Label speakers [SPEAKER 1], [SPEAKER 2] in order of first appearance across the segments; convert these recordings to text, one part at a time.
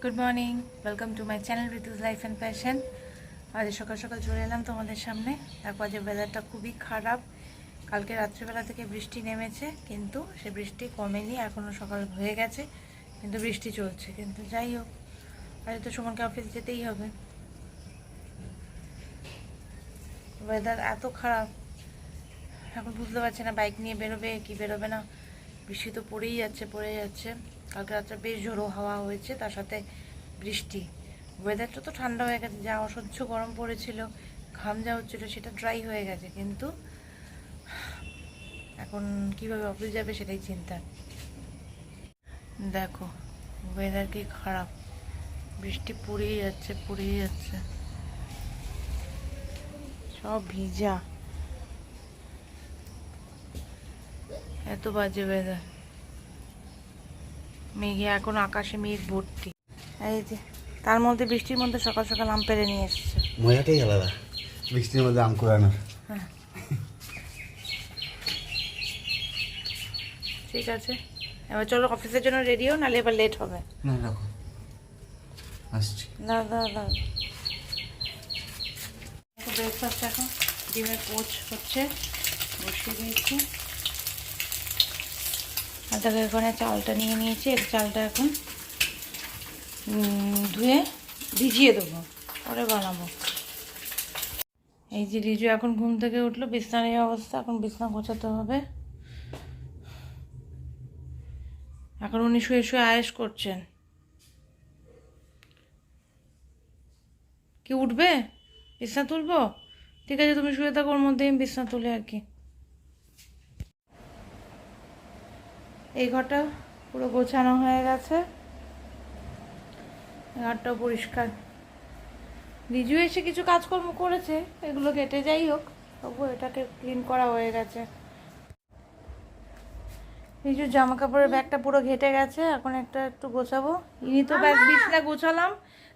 [SPEAKER 1] Good morning, welcome to my channel Ritu's life and passion. আজ সকাল সকাল চলে এলাম তোমাদের সামনে। তারপর যে ওয়েদারটা খুবই খারাপ, কালকে রাত্রিবেলা থেকে বৃষ্টি নেমেছে, কিন্তু সে বৃষ্টি কমেনি, এখনও সকাল হয়ে গেছে কিন্তু বৃষ্টি চলছে। কিন্তু যাই হোক, আজ তো সুমনকে অফিস যেতেই হবে। ওয়েদার এত খারাপ, এখন বুঝতে পারছি না বাইক নিয়ে বেরোবে কি বেরোবে না। বৃষ্টি তো পড়েই যাচ্ছে। কালকে রাত্রে বেশ ঝোড়ো হাওয়া হয়েছে, তার সাথে বৃষ্টি। ওয়েদারটা তো ঠান্ডা হয়ে গেছে, যা অসহ্য গরম পড়েছিল, ঘাম যা হচ্ছিলো সেটা ড্রাই হয়ে গেছে, কিন্তু এখন কিভাবে অফিস যাবে সেটাই চিন্তা। দেখো ওয়েদার কি খারাপ, বৃষ্টি পড়েই যাচ্ছে, সব ভিজা, এত বাজে ওয়েদার। মেঘে এখন আকাশে মেঘ ভর্তি, এই যে তার মধ্যে বৃষ্টির মধ্যে সকাল সকাল আম পেড়ে নিয়ে এসছে।
[SPEAKER 2] মজাটাই আলাদা বৃষ্টির মধ্যে আম কুড়ানোর।
[SPEAKER 1] হ্যাঁ ঠিক আছে, এবার চলো অফিসের জন্য রেডি হও, নাহলে এবার লেট হবে।
[SPEAKER 2] না রাখো, আসছি।
[SPEAKER 1] না ব্রেকফাস্ট এখন ডিমের পোচ হচ্ছে, বসিয়ে দিয়েছি। আর দেখো এখানে চালটা নিয়ে নিয়েছি, এই চালটা এখন ধুয়ে ভিজিয়ে দেবো, পরে বানাবো। এই যে রিজু এখন ঘুম থেকে উঠলো, বিছনার এই অবস্থা, এখন বিছনা গোছাতে হবে। এখন উনি শুয়ে শুয়ে আয়েশ করছেন। কি উঠবে? বিছনা তুলবো? ঠিক আছে তুমি শুয়ে থাকো, ওর মধ্যে আমি বিছনা তুলে আর কি। এই ঘরটা পুরো গোছানো হয়ে গেছে, ঘরটাও পরিষ্কার। রিজু এসে কিছু কাজকর্ম করেছে, এগুলো কেটে, যাই হোক তবু এটাকে ক্লিন করা হয়ে গেছে। রিজুর জামা কাপড়ের ব্যাগটা পুরো ঘেটে গেছে, এখন একটু গোছাবো। ইনি তো ব্যাগ বিছনা গোছালাম,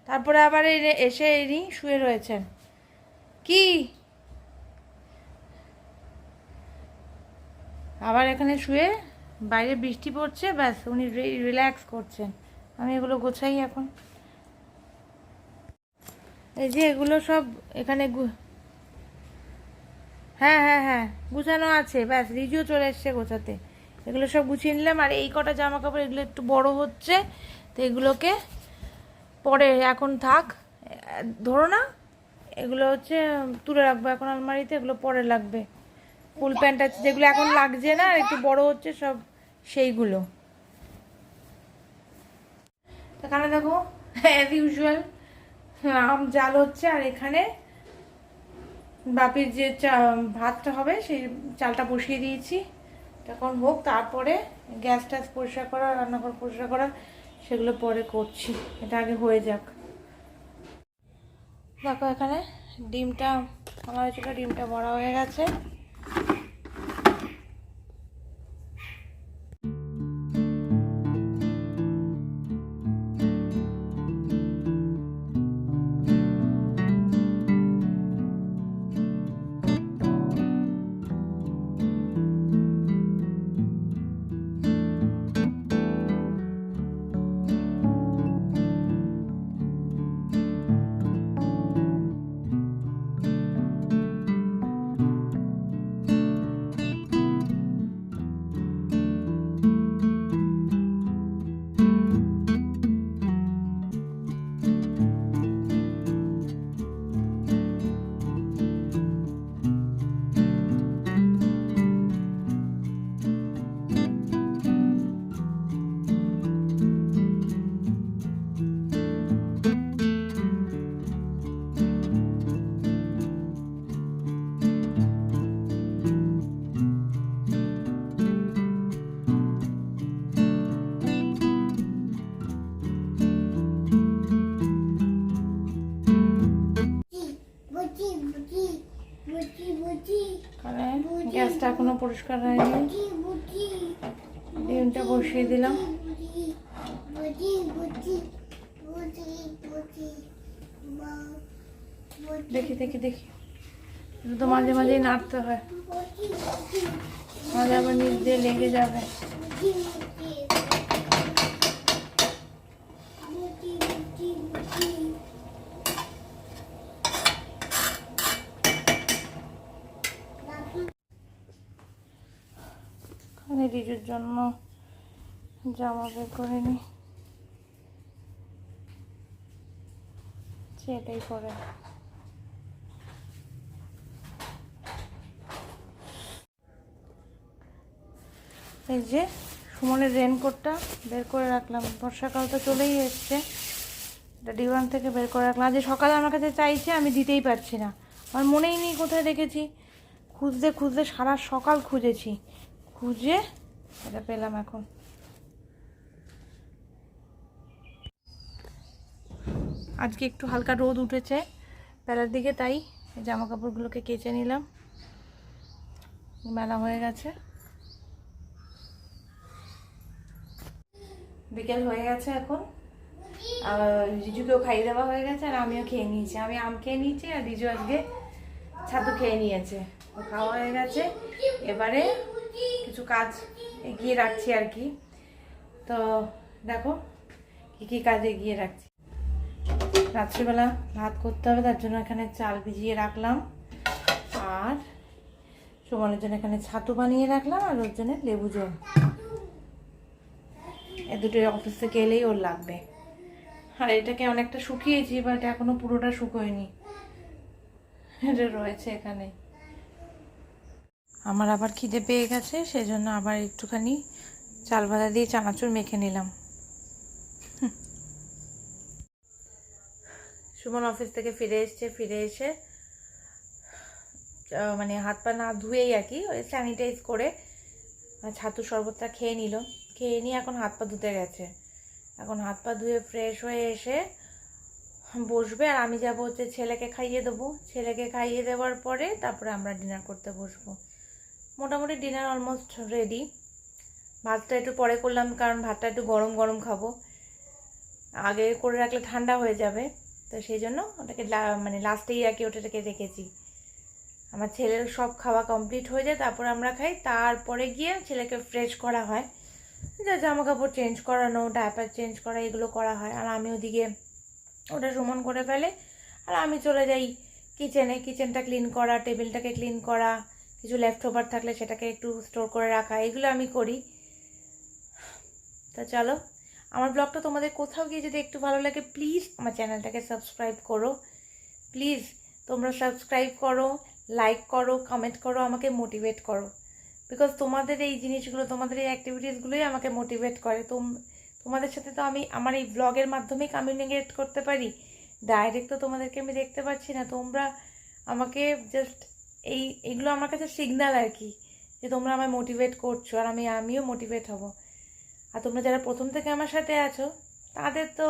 [SPEAKER 1] তারপরে আবার এসে ইনি শুয়ে রয়েছেন। কি আবার এখানে শুয়ে, বাইরে বৃষ্টি পড়ছে, ব্যাস উনি রিল্যাক্স করছেন। আমি এগুলো গোছাই এখন। এই যে এগুলো সব এখানে হ্যাঁ গুছানো আছে, ব্যাস রিজুও চলে এসছে গোছাতে। এগুলো সব গুছিয়ে নিলাম। আর এই কটা জামা কাপড় এগুলো একটু বড় হচ্ছে, তো এগুলোকে পরে, এখন থাক, ধরো না, এগুলো হচ্ছে তুলে রাখবো এখন আলমারিতে, এগুলো পরে লাগবে। ফুল প্যান্ট আছে যেগুলো এখন লাগছে না, আর একটু বড় হচ্ছে সব, সেইগুলো। এখানে দেখো অ্যাজ ইউজুয়াল আম জাল হচ্ছে, আর এখানে বাপির যে ভাতটা হবে সেই চালটা বসিয়ে দিয়েছি। এখন হোক, তারপরে গ্যাস ট্যাস পরিষ্কার করা, রান্নাঘর পরিষ্কার করা, সেগুলো পরে করছি, এটা আগে হয়ে যাক। দেখো এখানে ডিমটা আমার হয়েছিল, ডিমটা বড়া হয়ে গেছে। গ্যাসটা এখনো পরিষ্কার হয়নি, ডিমটা বসিয়ে দিলাম। দেখি তো মাঝে মাঝেই নাড়তে হয়, মাঝে আবার নিচ দিয়ে লেগে যাবে। পুজোর জন্য জামা বের করে নিই, সেটাই পরে। এই যে সুমনের রেনকোটটা বের করে রাখলাম, বর্ষাকাল তো চলেই এসছে, এটা ডিওয়ান থেকে বের করে রাখলাম। আজ সকালে আমার কাছে চাইছে, আমি দিতেই পারছি না, আমার মনেই নেই কোথায় রেখেছি। খুঁজতে খুঁজতে সারা সকাল খুঁজেছি, খুঁজে এটা পেলাম এখন। আজকে একটু হালকা রোদ উঠেছে বেলার দিকে, তাই জামা কাপড়গুলোকে কেচে নিলাম, মেলা হয়ে গেছে। বিকেল হয়ে গেছে এখন, রিজুকেও খাইয়ে দেওয়া হয়ে গেছে আর আমিও খেয়ে নিয়েছি। আমি আম খেয়ে নিয়েছি আর রিজু আজকে ছাতু খেয়ে নিয়েছে, খাওয়া হয়ে গেছে। এবারে কিছু কাজ এগিয়ে রাখছি আর কি। তো দেখো কি কি কাজ এগিয়ে রাখছি। রাত্রিবেলা ভাত করতে হবে, তার জন্য এখানে চাল ভিজিয়ে রাখলাম, আর সুমনের জন্য এখানে ছাতু বানিয়ে রাখলাম, আর ওর জন্য লেবু জল। এ দুটো অফিস থেকে এলেই ওর লাগবে। আর এটাকে অনেকটা শুকিয়েছি, বাট এখনো পুরোটা শুকোয়নি, এটা রয়েছে এখানে। আমার আবার খিদে পেয়ে গেছে, সেজন্য আবার একটুখানি চাল ভাজা দিয়ে চানাচুর মেখে নিলাম। সুমন অফিস থেকে ফিরে এসে মানে হাত পা না ধুয়েই আর কি, ওই স্যানিটাইজ করে ছাতু শরবতটা খেয়ে নিল। খেয়ে নিয়ে এখন হাত পা ধুতে গেছে। এখন হাত পা ধুয়ে ফ্রেশ হয়ে এসে বসবে, আর আমি যাবো হচ্ছে ছেলেকে খাইয়ে দেবো। ছেলেকে খাইয়ে দেওয়ার পরে তারপরে আমরা ডিনার করতে বসবো। মোটামুটি ডিনার অলমোস্ট রেডি। ভাতটা একটু পরে করলাম, কারণ ভাতটা একটু গরম গরম খাবো, আগে করে রাখলে ঠান্ডা হয়ে যাবে, তো সেই জন্য ওটাকে মানে লাস্টেই আর কি ওটাকে রেখেছি। আমার ছেলের সব খাওয়া কমপ্লিট হয়ে যায়, তারপর আমরা খাই। তারপরে গিয়ে ছেলেকে ফ্রেশ করা হয়, যা জামা কাপড় চেঞ্জ করানো, ডায়াপার চেঞ্জ করা, এগুলো করা হয়। আর আমি ওদিকে ওটা সমান করে ফেলে, আর আমি চলে যাই কিচেনটা ক্লিন করা, টেবিলটাকে ক্লিন করা, কিছু লেফট ওভার থাকলে সেটাকে একটু স্টোর করে রাখা, এগুলো আমি করি। তা চলো, আমার ব্লগটা তোমাদের কোথাও গিয়ে যদি একটু ভালো লাগে, প্লিজ আমার চ্যানেলটাকে সাবস্ক্রাইব করো। প্লিজ তোমরা সাবস্ক্রাইব করো, লাইক করো, কমেন্ট করো, আমাকে মোটিভেট করো। বিকজ তোমাদের এই জিনিসগুলো, তোমাদের এই অ্যাক্টিভিটিসগুলোই আমাকে মোটিভেট করে। তোমাদের সাথে তো আমি আমার এই ব্লগের মাধ্যমেই কমিউনিকেট করতে পারি, ডাইরেক্ট তো তোমাদেরকে আমি দেখতে পাচ্ছি না। তোমরা আমাকে জাস্ট এইগুলো আমার কাছে সিগন্যাল আর কি, যে তোমরা আমায় মোটিভেট করছো, আর আমিও মোটিভেট হব। আর তোমরা যারা প্রথম থেকে আমার সাথে আছো, তাদের তো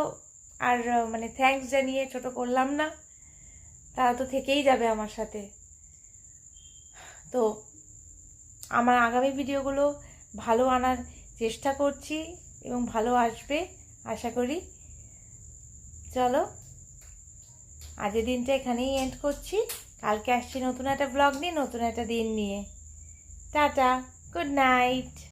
[SPEAKER 1] আর মানে থ্যাঙ্কস জানিয়ে ছোট করলাম না, তারা তো থেকেই যাবে আমার সাথে। তো আমার আগামী ভিডিওগুলো ভালো আনার চেষ্টা করছি, এবং ভালো আসবে আশা করি। চলো, আজকের দিনটা এখানেই এন্ড করছি। কালকে আসছি নতুন একটা ব্লগ নিয়ে, নতুন একটা দিন নিয়ে। Tata, good night.